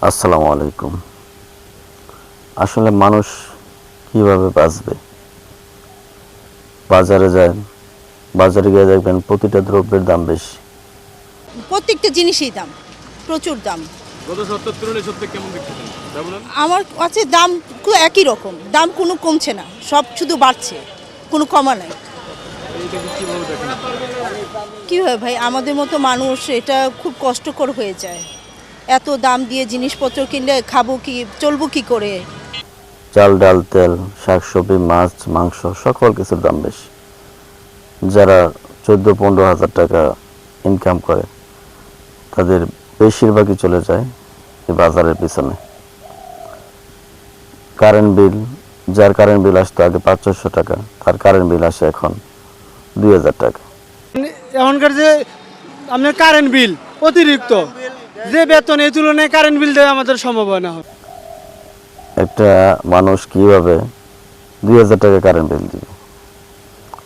আসসালামু আলাইকুম। আসলে মানুষ কিভাবে বাঁচবে? বাজারে যায়, বাজারে গিয়ে দেখবেন প্রতিটা দ্রব্যের দাম বেশি। প্রত্যেকটা জিনিসই দাম, প্রচুর দাম। গত সপ্তাহের তুলনায় সপ্তাহে কেমন দেখতেছেন? বলুন। আমার কাছে দাম একই রকম, দাম কোনো কমছে না, সব শুধু বাড়ছে, কোনো কমা নাই। এইটাকে কিভাবে দেখেন? কীভাবে ভাই, আমাদের মতো মানুষ এটা খুব কষ্টকর হয়ে যায়। এত দাম দিয়ে জিনিসপত্র কিনলে খাবো কি, চলবো কি করে? চাল, ডাল, তেল, শাকসবজি, মাছ, মাংস সকল কিছুর দাম বেশি। যারা 14-15 হাজার টাকা ইনকাম করে তাদের বেশিরভাগই চলে যায় এই বাজারের পিছনে। কারেন্ট বিল, যার কারেন্ট বিল আসতো আগে 500-600 টাকা, তার কারেন্ট বিল আসে এখন 2000 টাকা। এখনকার যে আপনার কারেন্ট বিল অতিরিক্ত, যে বেতন এই তুলনায় কারেন্ট বিল দেওয়া আমাদের সম্ভব হয় না। একটা মানুষ কিভাবে 2000 টাকা কারেন্ট বিল দিবে?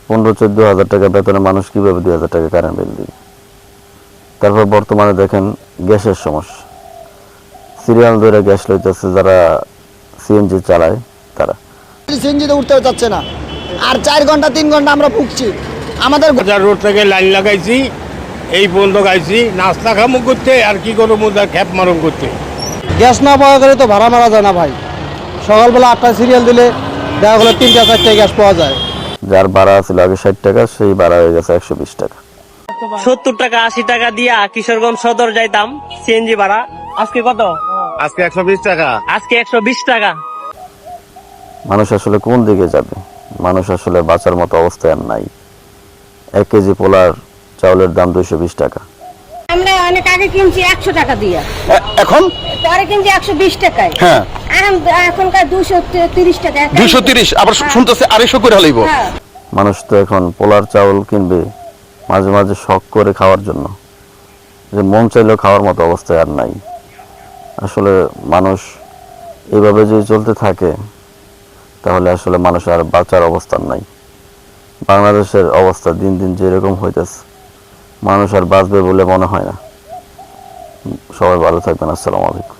15-14 হাজার টাকা বেতনে মানুষ কিভাবে 2000 টাকা কারেন্ট বিল দিবে? তারপর বর্তমানে দেখেন গ্যাসের সমস্যা, সিরিয়াল ধরে গ্যাস লইতেছে যারা সিএনজি চালায় তারা। সিএনজিতে উঠতে যাচ্ছে না, আর 4 ঘন্টা 3 ঘন্টা আমরা ভুগছি। আমাদের বাজার রোড থেকে লাইন লাগাইছি, এই পর্যন্ত গাইছি, নাস্তা খামো করতে আর কি করবো, খ্যাপ মারম করতে। গ্যাস না পাওয়া গেলে তো ভাড়া মারা যায় না ভাই। সকালবেলা 8টায় সিরিয়াল দিলে দেখা গেলো 3টা-4টায় গ্যাস পাওয়া যায়। যার ভাড়া ছিল আগে 60 টাকা, সেই ভাড়া হয়ে গেছে 120 টাকা। 70 টাকা 80 টাকা দিয়া কিশোরগঞ্জ সদর যাইতাম সিএনজি ভাড়া, আজকে কত? আজকে 120 টাকা। আজকে 120 টাকা। মানুষ আসলে কোন দিকে যাবে? মানুষ আসলে বাঁচার মতো অবস্থায় আর নাই। 1 কেজি পোলার চাউলের দাম 220 টাকা। আমরা অনেক আগে কিনছি 100 টাকা দিয়ে, এখন পরে কিনছি 120 টাকায়। হ্যাঁ এখনকার 230 টাকা। 230, আবার শুনতেছে 250 করে হলাইব। মানুষ তো এখন পোলার চাউল কিনবে মাঝে মাঝে শখ করে খাওয়ার জন্য, যে মন চাইলেও খাওয়ার মতো অবস্থায় আর নাই। আসলে মানুষ এইভাবে যদি চলতে থাকে তাহলে আসলে মানুষ আর বাঁচার অবস্থান নাই। বাংলাদেশের অবস্থা দিন দিন যেরকম হইতেছে, মানুষ আর বাঁচবে বলে মনে হয় না। সবাই ভালো থাকবেন। আসসালামু আলাইকুম।